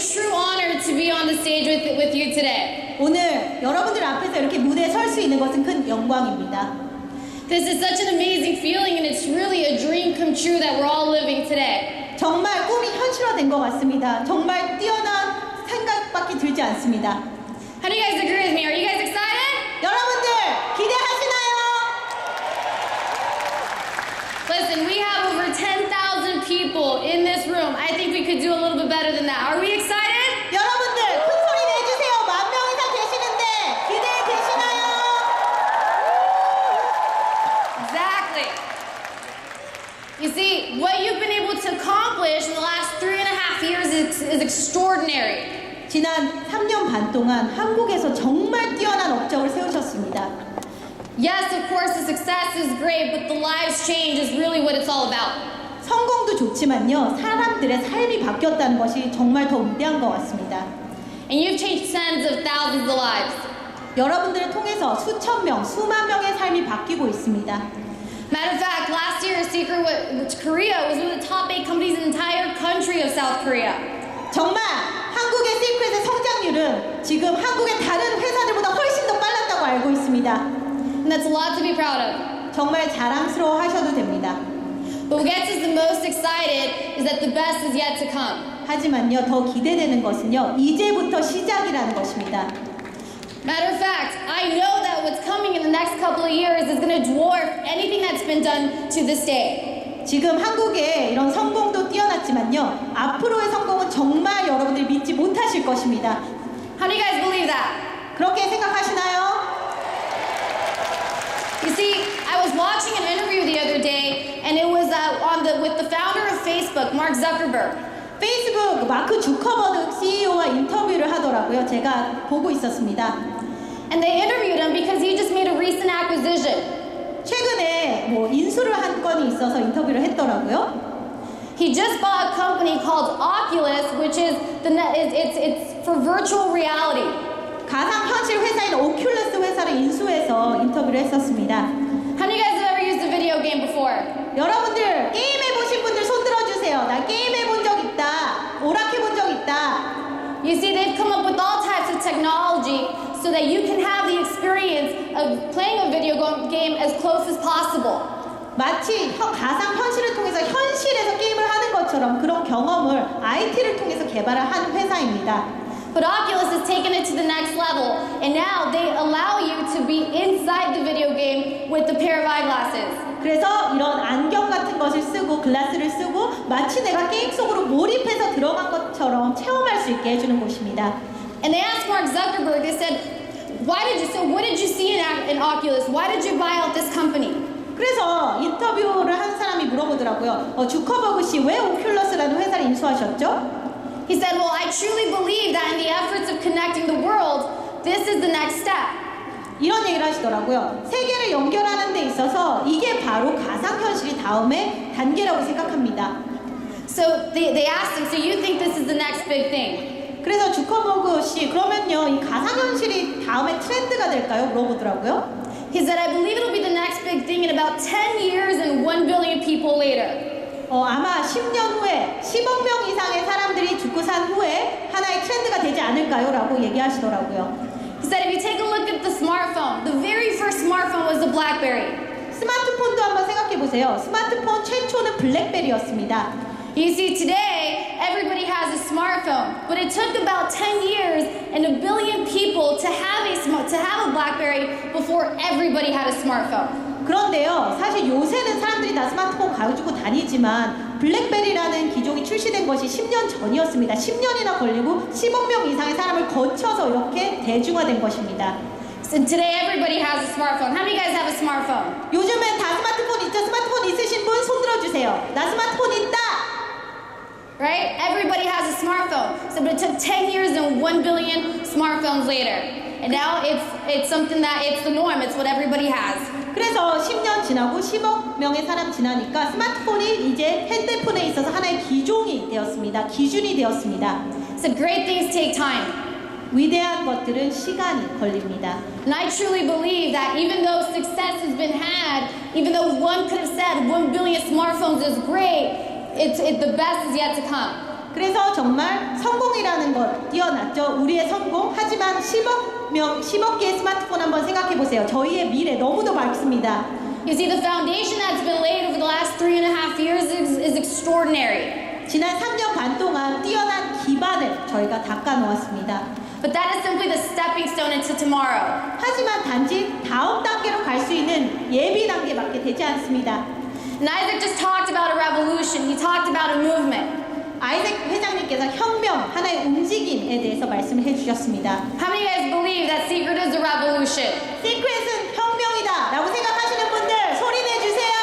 true honor to be on the stage with you today. 오늘 여러분들 앞에서 이렇게 무대에 설 수 있는 것은 큰 영광입니다. This is such an amazing feeling, and it's really a dream come true that we're all living today. 정말 꿈이 현실화된 것 같습니다. 정말 뛰어난 생각밖에 들지 않습니다. How do you guys agree with me? Are you guys excited? 여러분들 기대하시나요? Listen, we have over 10,000 people in this room. I think we could do a little bit better than that. Are we excited? 여러분들 큰 소리 내주세요. 10,000 이상 계시는데 기대해 계시나요? Exactly. You see, what you've been able to accomplish in the last 3.5 years is extraordinary. 지난 3년 반 동안 한국에서 정말 뛰어난 업적을 세우셨습니다. Yes, of course, the success is great, but the lives change is really what it's all about. 성공도 좋지만요, 사람들의 삶이 바뀌었다는 것이 정말 더 위대한 것 같습니다. And you've changed tens of thousands of lives. 여러분들을 통해서 수천 명, 수만 명의 삶이 바뀌고 있습니다. Matter of fact, last year, SEACRET Korea was one of the top 8 companies in the entire country of South Korea. 정말 한국의 시크릿의 성장률은 지금 한국의 다른 회사들보다 훨씬 더 빨랐다고 알고 있습니다. And that's a lot to be proud of. 정말 자랑스러워 하셔도 됩니다. But what gets us the most excited is that the best is yet to come. 하지만요, 더 기대되는 것은요, 이제부터 시작이라는 것입니다. Matter of fact, I know that what's coming in the next couple of years is going to dwarf anything that's been done to this day. 지금 한국의 이런 성공도 뛰어났지만요, 앞으로의 성공은 정말 여러분들이 믿지 못하실 것입니다. How do you guys believe that? 그렇게 생각하시나요? You see, I was watching an interview the other day, and it was with the founder of Facebook, Mark Zuckerberg. 페이스북 마크 주커버그 CEO와 인터뷰를 하더라고요. 제가 보고 있었습니다. And they interviewed him because he just made a recent acquisition. 최근에 인수를 한 건이 있어서 인터뷰를 했더라고요. He just bought a company called Oculus, which is it's for virtual reality. 가상현실 회사인 오큘러스 회사를 인수해서 인터뷰를 했었습니다. How many of you guys have ever used a video game before? 여러분들 게임 해보신 분들 손 들어주세요. 나 게임 해본 적 있다. 오락해본 적 있다. You see, they've come up with all types of technology so that you can have the experience of playing a video game as close as possible. 마치 가상현실을 통해서 현실에서 게임을 하는 것처럼 그런 경험을 IT를 통해서 개발을 한 회사입니다. But Oculus has taken it to the next level, and now they allow you to be inside the video game with the pair of eyeglasses. 그래서 이런 안경 같은 것을 쓰고 글라스를 쓰고 마치 내가 게임 속으로 몰입해서 들어간 것처럼 체험할 수 있게 해주는 곳입니다. And they asked Mark Zuckerberg, they said, what did you see in Oculus? Why did you buy out this company? 그래서 인터뷰를 한 사람이 물어보더라고요. 주커버그 씨 왜 오큘러스라는 회사를 인수하셨죠? He said, well, I truly believe that in the efforts of connecting the world, this is the next step. 이런 얘기를 하시더라고요. 세계를 연결하는 데 있어서 이게 바로 가상현실이 다음의 단계라고 생각합니다. So they asked him, so you think this is the next big thing? 그래서 주커버그 씨, 그러면요, 이 가상현실이 다음의 트렌드가 될까요? 물어보더라고요. He said, I believe it'll be the next big thing in about 10 years and 1 billion people later. 아마 10년 후에 10억 명 이상의 사람들이 죽고 산 후에 하나의 트렌드가 되지 않을까요? 라고 얘기하시더라고요. He said, if you take a look at the smartphone, the very first smartphone was the BlackBerry. 스마트폰도 한번 생각해 보세요. 스마트폰 최초는 블랙베리였습니다. You see, today, everybody has a smartphone, but it took about 10 years and 1 billion people to have a BlackBerry before everybody had a smartphone. 그런데요, 사실 요새는 사람들이 다 스마트폰 가지고 다니지만 블랙베리라는 기종이 출시된 것이 10년 전이었습니다. 10년이나 걸리고 10억 명 이상의 사람을 거쳐서 이렇게 대중화된 것입니다. So today everybody has a smartphone. How many of you guys have a smartphone? 요즘엔 다 스마트폰 있죠? 스마트폰 있으신 분 손 들어주세요. 나 스마트폰 있다! Right? Everybody has a smartphone. So, but it took 10 years and 1 billion smartphones later. And now it's something that it's the norm. It's what everybody has. 그래서 10년 지나고 10억 명의 사람 지나니까 스마트폰이 이제 핸드폰에 있어서 하나의 기종이 되었습니다. 기준이 되었습니다. So great things take time. 위대한 것들은 시간이 걸립니다. And I truly believe that even though success has been had, even though one could have said 1 billion smartphones is great, the best is yet to come. 그래서 정말 성공이라는 것 뛰어났죠. 우리의 성공. 하지만 10억 개의 스마트폰 한번 생각해 보세요. 저희의 미래 너무도 밝습니다. You see, the foundation that's been laid over the last 3.5 years is extraordinary. 지난 3년 반 동안 뛰어난 기반을 저희가 닦아 놓았습니다. But that is simply the stepping stone into tomorrow. 하지만 단지 다음 단계로 갈 수 있는 예비 단계밖에 되지 않습니다. And Isaac just talked about a revolution. He talked about a movement. 아이작 회장님께서 혁명, 하나의 움직임에 대해서 말씀을 해주셨습니다. How many of you guys believe that secret is a revolution? 시크릿은 혁명이다 라고 생각하시는 분들 소리 내주세요.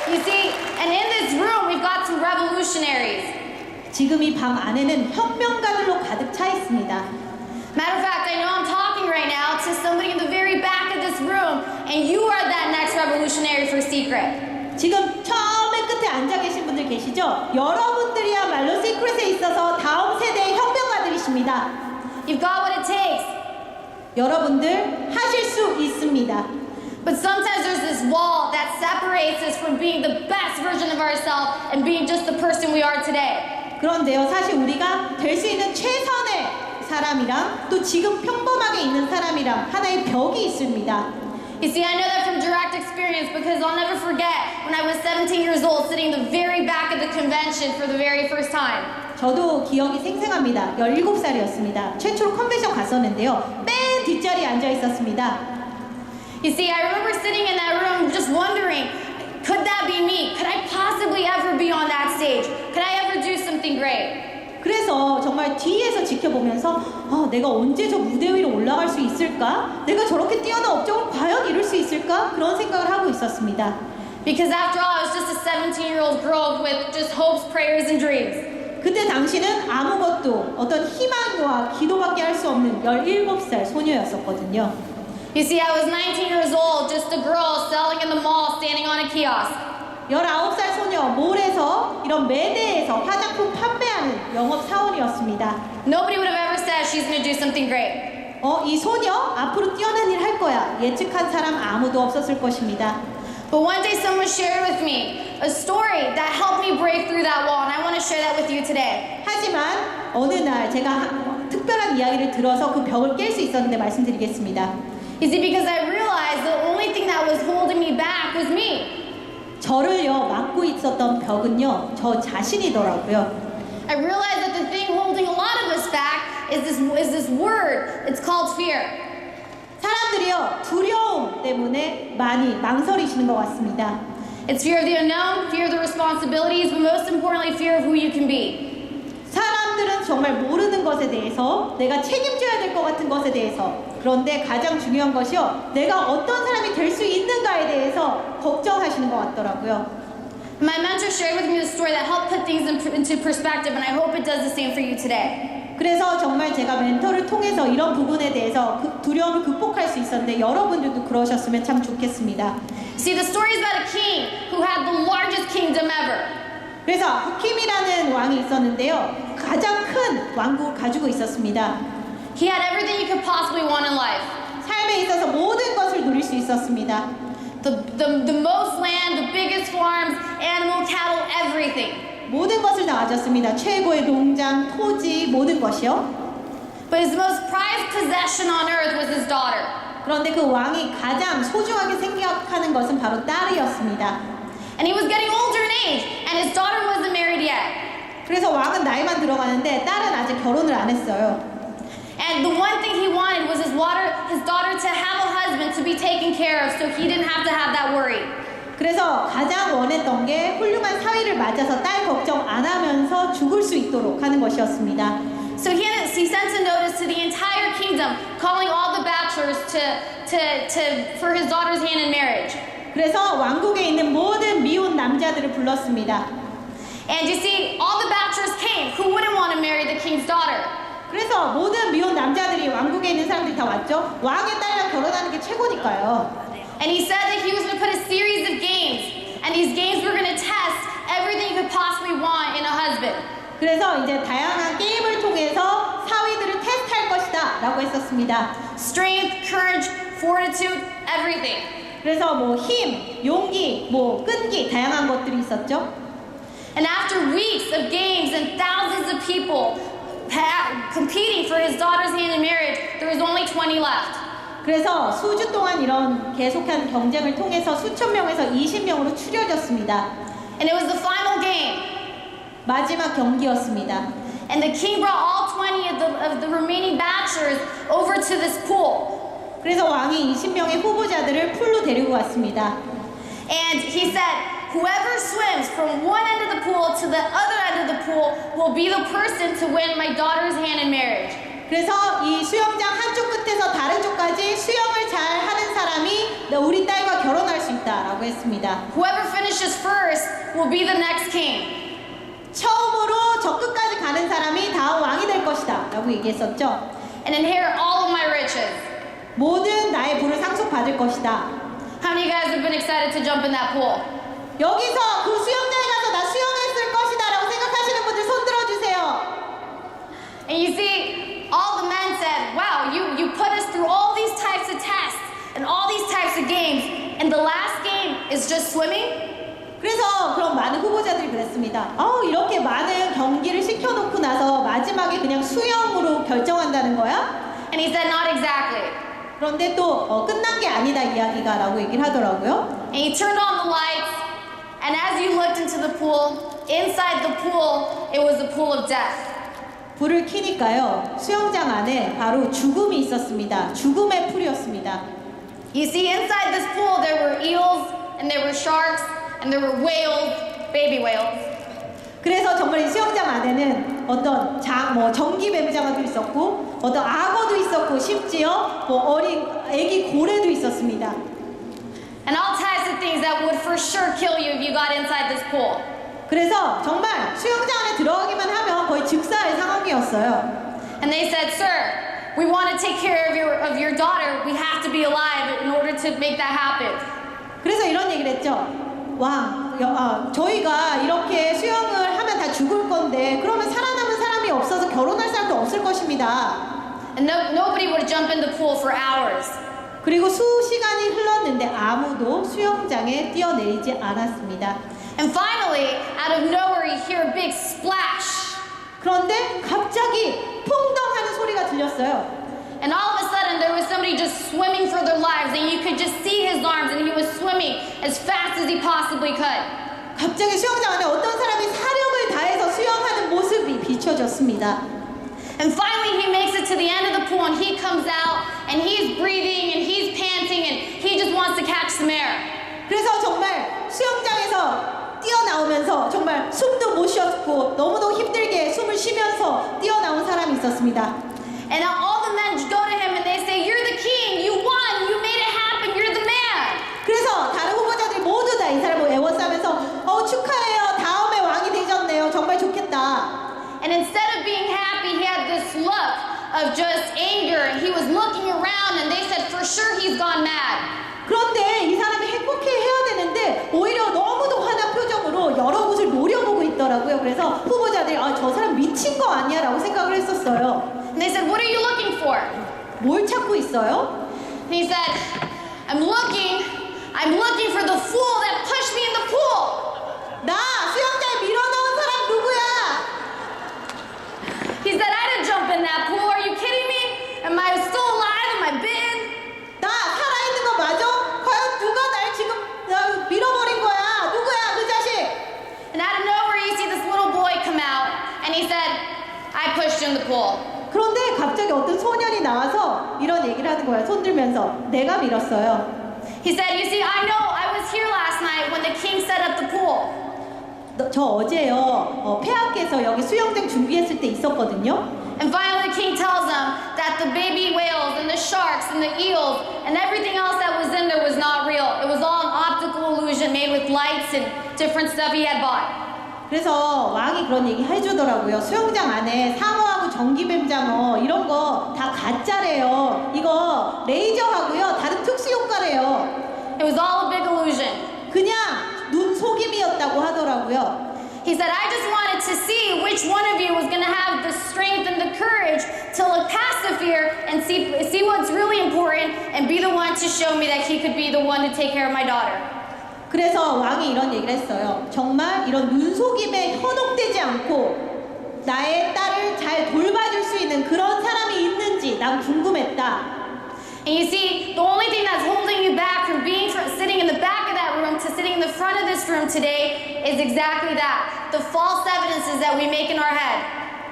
You see, and in this room we've got some revolutionaries. 지금 이 방 안에는 혁명가들로 가득 차 있습니다. Matter of fact, I know I'm talking right now to somebody in the very back of this room, and you are that next revolutionary for Secret. 지금 처음에 끝에 앉아 계신 분들 계시죠? 여러분들이야말로 시크릿에 있어서 다음 세대의 혁명가들이십니다. You've got what it takes. 여러분들 하실 수 있습니다. But sometimes there's this wall that separates us from being the best version of ourselves and being just the person we are today. 그런데요, 사실 우리가 될 수 있는 최선의 사람이랑 또 지금 평범하게 있는 사람이랑 하나의 벽이 있습니다. You see, I know that from direct experience because I'll never forget when I was 17 years old sitting in the very back of the convention for the very first time. 저도 기억이 생생합니다. 17살이었습니다. 최초로 컨벤션 갔었는데요. 맨 뒷자리에 앉아 있었습니다. You see, I remember sitting in that room just wondering, could that be me? Could I possibly ever be on that stage? Could I ever do something great? 그래서 정말 뒤에서 지켜보면서 내가 언제 저 무대 위로 올라갈 수 있을까? 내가 저렇게 뛰어난 업적을 과연 이룰 수 있을까? 그런 생각을 하고 있었습니다. Because after all, I was just a 17-year-old girl with just hopes, prayers, and dreams. 그때 당시는 아무것도 어떤 희망과 기도밖에 할 수 없는 17살 소녀였었거든요. You see, I was 19 years old, just a girl selling in the mall, standing on a kiosk. 19살 소녀, 몰에서 이런 매대에서 화장품 판매하는 영업사원이었습니다. Nobody would have ever said she's going to do something great. 이 소녀 앞으로 뛰어난 일 할 거야. 예측한 사람 아무도 없었을 것입니다. But one day someone shared with me a story that helped me break through that wall, and I want to share that with you today. 하지만 어느 날 제가 특별한 이야기를 들어서 그 벽을 깰 수 있었는데 말씀드리겠습니다. You see, because I realized the only thing that was holding me back was me. 저를요 막고 있었던 벽은요 저 자신이더라고요. I realized that the thing holding a lot of us back is this word. It's called fear. 사람들이요 두려움 때문에 많이 망설이시는 것 같습니다. It's fear of the unknown, fear of the responsibilities, but most importantly, fear of who you can be. 사람들은 정말 모르는 것에 대해서 내가 책임져야 될 것 같은 것에 대해서 그런데 가장 중요한 것이요 내가 어떤 사람이 될 수 있는가에 대해서 걱정하시는 것 같더라고요. My mentor shared with me the story that helped put things into perspective, and I hope it does the same for you today. 그래서 정말 제가 멘토를 통해서 이런 부분에 대해서 두려움을 극복할 수 있었는데 여러분들도 그러셨으면 참 좋겠습니다. See, the story is about a king who had the largest kingdom ever. 그래서 후킴이라는 왕이 있었는데요. 가장 큰 왕국을 가지고 있었습니다. He had everything you could possibly want in life. 삶에 있어서 모든 것을 누릴 수 있었습니다. The most land, the biggest farms, animal, cattle, everything. 모든 것을 다 가졌습니다. 최고의 농장, 토지, 모든 것이요. But his most prized possession on earth was his daughter. 그런데 그 왕이 가장 소중하게 생각하는 것은 바로 딸이었습니다. And he was getting older in age, and his daughter wasn't married yet. 그래서 왕은 나이만 들어가는데 딸은 아직 결혼을 안 했어요. And the one thing he wanted was his daughter to have a husband to be taken care of, so he didn't have to have that worry. 그래서 가장 원했던 게 훌륭한 사위를 맞아서 딸 걱정 안 하면서 죽을 수 있도록 하는 것이었습니다. So he sent a notice to the entire kingdom, calling all the bachelors for his daughter's hand in marriage. 그래서 왕국에 있는 모든 미혼 남자들을 불렀습니다. And you see, all the bachelors came. Who wouldn't want to marry the king's daughter? 그래서 모든 미혼 남자들이 왕국에 있는 사람들이 다 왔죠. 왕의 딸이랑 결혼하는 게 최고니까요. And he said that he was going to put a series of games, and these games were going to test everything you could possibly want in a husband. 그래서 이제 다양한 게임을 통해서 사위들을 테스트할 것이다 라고 했었습니다. Strength, courage, fortitude, everything. 그래서 뭐 힘, 용기, 뭐 끈기 다양한 것들이 있었죠. And after weeks of games and thousands of people competing for his daughter's hand in marriage, there was only 20 left. 그래서 수주 동안 이런 계속한 경쟁을 통해서 수천 명에서 20명으로 추려졌습니다. And it was the final game. 마지막 경기였습니다. And the king brought all 20 of the remaining bachelors over to this pool. 그래서 왕이 20명의 후보자들을 풀로 데리고 왔습니다. And he said, whoever swims from one end of the pool to the other end of the pool will be the person to win my daughter's hand in marriage. 그래서 이 수영장 한쪽 끝에서 다른 쪽까지 수영을 잘 하는 사람이 우리 딸과 결혼할 수 있다라고 했습니다. Whoever finishes first will be the next king. 처음으로 저 끝까지 가는 사람이 다음 왕이 될 것이다 라고 얘기했었죠. And inherit all of my riches. 모든 나의 부를 상속받을 것이다. How many of you guys have been excited to jump in that pool? 여기서 그 수영장에 가서 나 수영했을 것이다 라고 생각하시는 분들 손 들어주세요. And you see, all the men said, wow, you put us through all these types of tests and all these types of games, and the last game is just swimming? 그래서 그런 많은 후보자들이 그랬습니다. 이렇게 많은 경기를 시켜놓고 나서 마지막에 그냥 수영으로 결정한다는 거야? And he said, not exactly. 그런데 또 끝난 게 아니다 이야기가 라고 얘기를 하더라고요. And he turned on the lights, and as you looked into the pool, inside the pool, it was a pool of death. 불을 켜니까요, 수영장 안에 바로 죽음이 있었습니다. 죽음의 풀이었습니다. You see, inside this pool, there were eels, and there were sharks, and there were whales, baby whales. 그래서 정말 이 수영장 안에는 어떤 전기 뱀장어도 있었고, 어떤 악어도 있었고, 심지어 어린 애기 고래도 있었습니다. And all types of things that would for sure kill you if you got inside this pool. 그래서 정말 수영장 안에 들어가기만 하면 거의 즉사의 상황이었어요. And they said, sir, we want to take care of your daughter. We have to be alive in order to make that happen. 그래서 이런 얘기를 했죠. 저희가 이렇게 수영을 하면 다 죽을 건데 그러면 살아남은 사람이 없어서 결혼할 사람도 없을 것입니다. And nobody would jump in the pool for hours. 그리고 수시간이 흘렀는데 아무도 수영장에 뛰어내리지 않았습니다. And finally, out of nowhere, you hear a big splash. 그런데 갑자기 풍덩하는 소리가 들렸어요. And all of a sudden, there was somebody just swimming for their lives, and you could just see his arms, and he was swimming as fast as he possibly could. 갑자기 수영장 안에 어떤 사람이 사력을 다해서 수영하는 모습이 비춰졌습니다. And finally, he makes it to the end of the pool, and he comes out, and he's breathing, and he's panting, and he just wants to catch some air. 그래서 정말 수영장에서 뛰어나오면서 정말 숨도 못 쉬었고 너무도 힘들게 숨을 쉬면서 뛰어나온 사람이 있었습니다. And now all the men go to him and they say, "You're the king. You won. You made it happen. You're the man." 그래서 다른 후보자들이 모두 다 이 사람을 애워싸면서 축하해요. 다음에 왕이 되셨네요. 정말 좋겠다. And instead of being happy, he had this look of just anger. He was looking around and they said, "For sure he's gone mad." 그런데 이 사람이 행복해해야 되는데 오히려 너무도 화난 표정으로 여러 곳을 노려보고 있더라고요. 그래서 후보자들이 저 사람 미친 거 아니야 라고 생각을 했었어요. And they said, "What are you looking for?" 뭘 찾고 있어요? And he said, I'm looking for the fool that pushed me in the pool." 나 수영장에 밀어넣은 사람 누구야? He said, "I didn't jump in that pool. Are you kidding me? Am I still alive? Am I big?" 나 살아있는 거 맞아? 과연 누가 날 지금 밀어버린 거야? 누구야 그 자식? And out of nowhere, you see this little boy come out, and he said, "I pushed you in the pool." 그런데 갑자기 어떤 소년이 나와서 이런 얘기를 하는 거야. 손 들면서 내가 밀었어요. He said, "You see, I know I was here last night when the king set up the pool." 저 어제요 폐하께서 여기 수영장 준비했을 때 있었거든요. And finally, the king tells them that the baby whales and the sharks and the eels and everything else that was in there was not real. It was all an optical illusion made with lights and different stuff he had bought. 그래서 왕이 그런 얘기 해주더라고요. 수영장 안에 상어하고 전기뱀장어 이런 거 다 가짜래요. 이거 레이저하고요 다른 특수 효과래요. It was all a big illusion. 그냥 눈 속임이었다고 하더라고요. He said, "I just wanted to see which one of you was going to have the strength and the courage to look past the fear and see what's really important and be the one to show me that he could be the one to take care of my daughter." 그래서 왕이 이런 얘기를 했어요. 정말 이런 눈속임에 현혹되지 않고 나의 딸을 잘 돌봐줄 수 있는 그런 사람이 있는지 난 궁금했다. And you see, the only thing that's holding you back from sitting in the back of that room to sitting in the front of this room today is exactly that. The false evidences that we make in our head.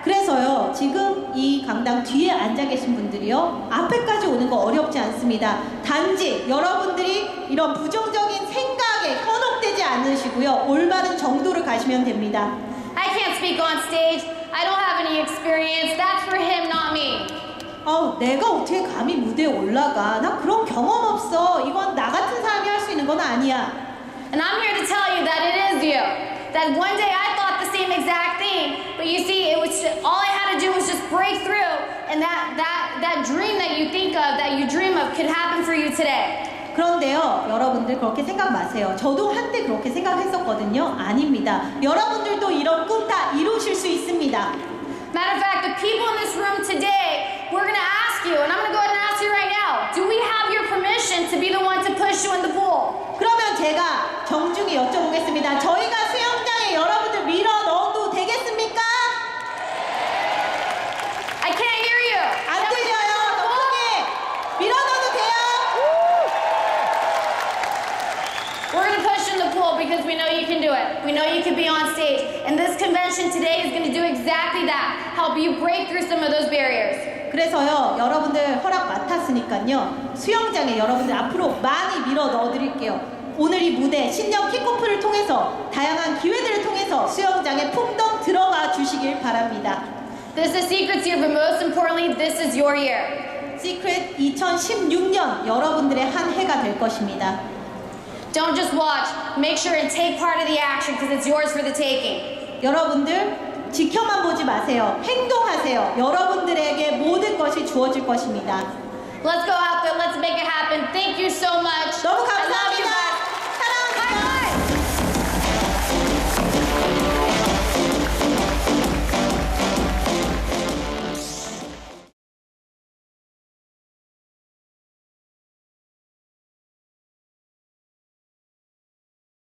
그래서요, 지금 이 강당 뒤에 앉아 계신 분들이요, 앞에까지 오는 거 어렵지 않습니다. 단지 여러분들이 이런 부정적인 생각에 현혹되지 않으시고요, 올바른 정도를 가시면 됩니다. I can't speak on stage. I don't have any experience. That's for him, not me. 내가 어떻게 감히 무대에 올라가? 나 그런 경험 없어. 이건 나 같은 사람이 할 수 있는 건 아니야. And I'm here to tell you that it is you. That one day I thought the same exact thing, but you see, it was all I had to do was just break through, and that dream that you think of, that you dream of, could happen for you today. 그런데요, 여러분들 그렇게 생각 마세요. 저도 한때 그렇게 생각했었거든요. 아닙니다. 여러분들도 이런 꿈 다 이루실 수 있습니다. Matter of fact, the people in this room today, we're going to ask you, and I'm going to go ahead and ask you right now, do we have your permission to be the one to push you in the pool? 그러면 제가 정중히 여쭤보겠습니다. 저희가 수영장에 여러분들 밀어 넣어도 되겠습니까? I can't hear you. 안 들려요. 더 크게 밀어 넣어도 돼요. We're going to push you in the pool because we know you can do it. We know you can be on stage. And this convention today is going to do exactly that. Help you break through some of those barriers. 그래서요, 여러분들 허락 맡았으니까요, 수영장에 여러분들 앞으로 많이 밀어 넣어드릴게요. 오늘 이 무대 신년 킥오프를 통해서 다양한 기회들을 통해서 수영장에 풍덩 들어가 주시길 바랍니다. This is SEACRET's year, but most importantly, this is your year. 시크릿 2016년 여러분들의 한 해가 될 것입니다. Don't just watch. Make sure and take part of the action because it's yours for the taking. 여러분들 지켜만 보지 마세요. 행동하세요. 여러분들에게 모든 것이 주어질 것입니다. Let's go out there. Let's make it happen. Thank you so much. 너무